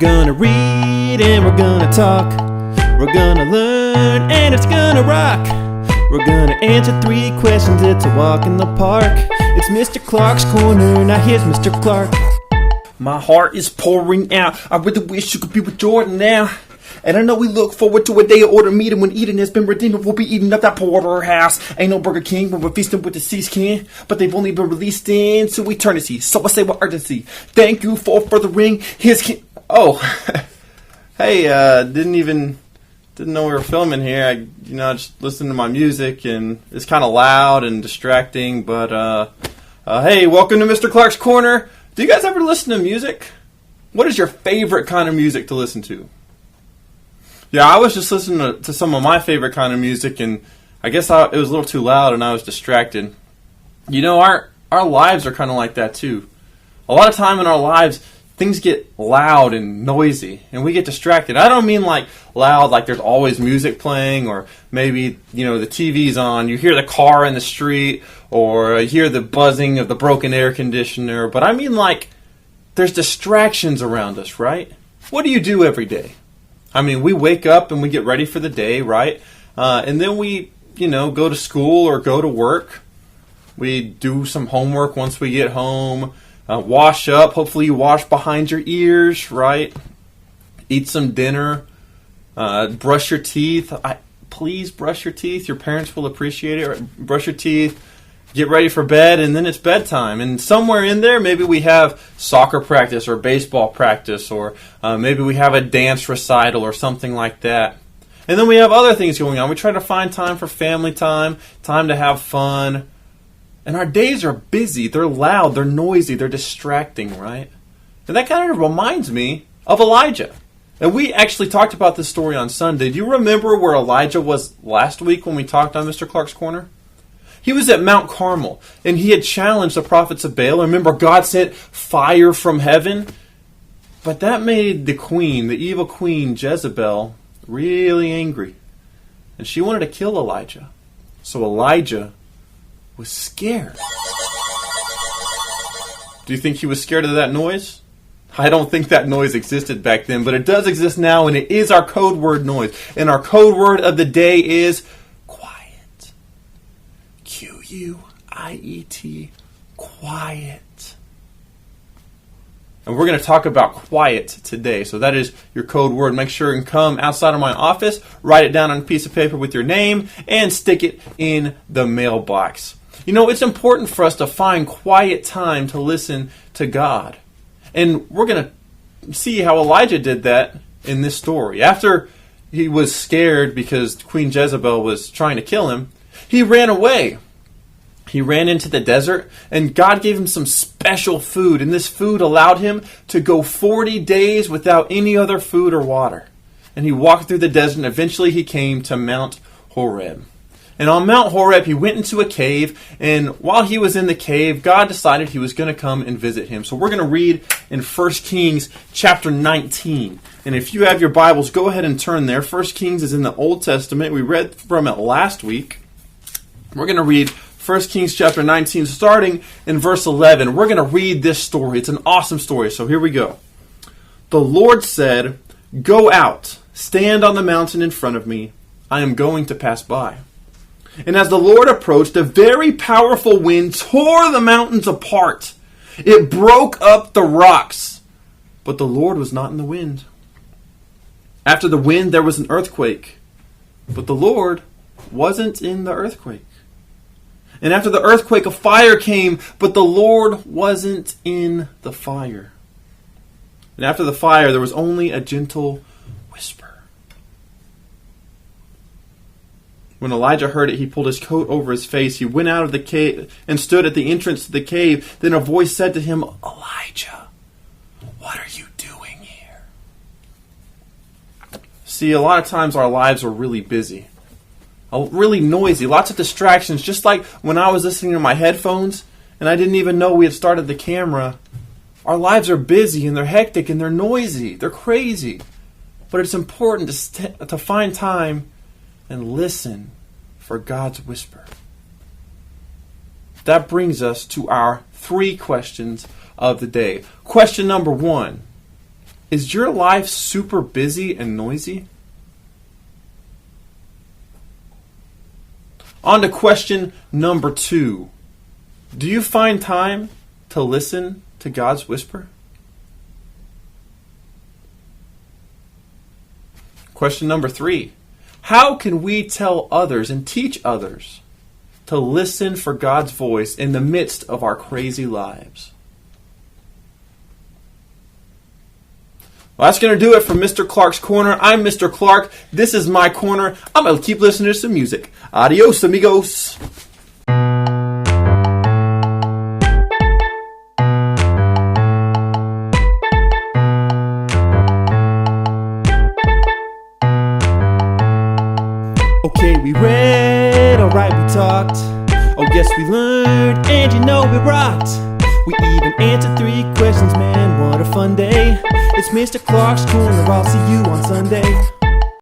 gonna read and we're gonna talk. We're gonna learn and it's gonna rock. We're gonna answer 3 questions, it's a walk in the park. It's Mr. Clark's Corner, now here's Mr. Clark. My heart is pouring out, I really wish you could be with Jordan now. And I know we look forward to a day of order meeting when Eden has been redeemed. We'll be eating up that porterhouse. Ain't no Burger King, but we're feasting with the C's can. But they've only been released into eternity. So I say with urgency, thank you for furthering his king. Oh, hey, didn't know we were filming here. I just listened to my music and it's kind of loud and distracting. But hey, welcome to Mr. Clark's Corner. Do you guys ever listen to music? What is your favorite kind of music to listen to? Yeah, I was just listening to some of my favorite kind of music, and I guess it was a little too loud, and I was distracted. You know, our lives are kind of like that too. A lot of time in our lives, things get loud and noisy, and we get distracted. I don't mean like loud, like there's always music playing, or maybe the TV's on. You hear the car in the street, or you hear the buzzing of the broken air conditioner. But I mean like there's distractions around us, right? What do you do every day? I mean, we wake up and we get ready for the day, right? And then we, go to school or go to work. We do some homework once we get home. Wash up. Hopefully you wash behind your ears, right? Eat some dinner. Brush your teeth. Please brush your teeth. Your parents will appreciate it. Right? Brush your teeth. Get ready for bed, and then it's bedtime. And somewhere in there, maybe we have soccer practice or baseball practice, or maybe we have a dance recital or something like that. And then we have other things going on. We try to find time for family time to have fun. And our days are busy. They're loud. They're noisy. They're distracting, right? And that kind of reminds me of Elijah. And we actually talked about this story on Sunday. Do you remember where Elijah was last week when we talked on Mr. Clark's Corner? He was at Mount Carmel, and he had challenged the prophets of Baal. Remember, God sent fire from heaven? But that made the evil queen, Jezebel, really angry. And she wanted to kill Elijah. So Elijah was scared. Do you think he was scared of that noise? I don't think that noise existed back then, but it does exist now, and it is our code word noise. And our code word of the day is Quiet, quiet. And we're going to talk about quiet today. So that is your code word. Make sure and come outside of my office, write it down on a piece of paper with your name, and stick it in the mailbox. It's important for us to find quiet time to listen to God. And we're going to see how Elijah did that in this story. After he was scared because Queen Jezebel was trying to kill him, he ran away. He ran into the desert, and God gave him some special food, and this food allowed him to go 40 days without any other food or water. And he walked through the desert, and eventually he came to Mount Horeb. And on Mount Horeb, he went into a cave, and while he was in the cave, God decided he was going to come and visit him. So we're going to read in 1 Kings chapter 19. And if you have your Bibles, go ahead and turn there. 1 Kings is in the Old Testament. We read from it last week. We're going to read 1 Kings chapter 19, starting in verse 11. We're going to read this story. It's an awesome story, so here we go. The Lord said, "Go out, stand on the mountain in front of me. I am going to pass by." And as the Lord approached, a very powerful wind tore the mountains apart. It broke up the rocks, but the Lord was not in the wind. After the wind, there was an earthquake, but the Lord wasn't in the earthquake. And after the earthquake, a fire came, but the Lord wasn't in the fire. And after the fire, there was only a gentle whisper. When Elijah heard it, he pulled his coat over his face. He went out of the cave and stood at the entrance to the cave. Then a voice said to him, "Elijah, what are you doing here?" See, a lot of times our lives are really busy. Really noisy, lots of distractions, just like when I was listening to my headphones and I didn't even know we had started the camera. Our lives are busy and they're hectic and they're noisy, they're crazy. But it's important to find time and listen for God's whisper. That brings us to our 3 questions of the day. Question number 1. Is your life super busy and noisy? On to question number 2. Do you find time to listen to God's whisper? Question number 3. How can we tell others and teach others to listen for God's voice in the midst of our crazy lives? Well, that's going to do it for Mr. Clark's Corner. I'm Mr. Clark. This is my corner. I'm going to keep listening to some music. Adios, amigos. Okay, we read, alright, we talked. Oh yes, we learned, and you know we rocked. We even answered 3 questions, man, what a fun day. It's Mr. Clark's Corner, I'll see you on Sunday.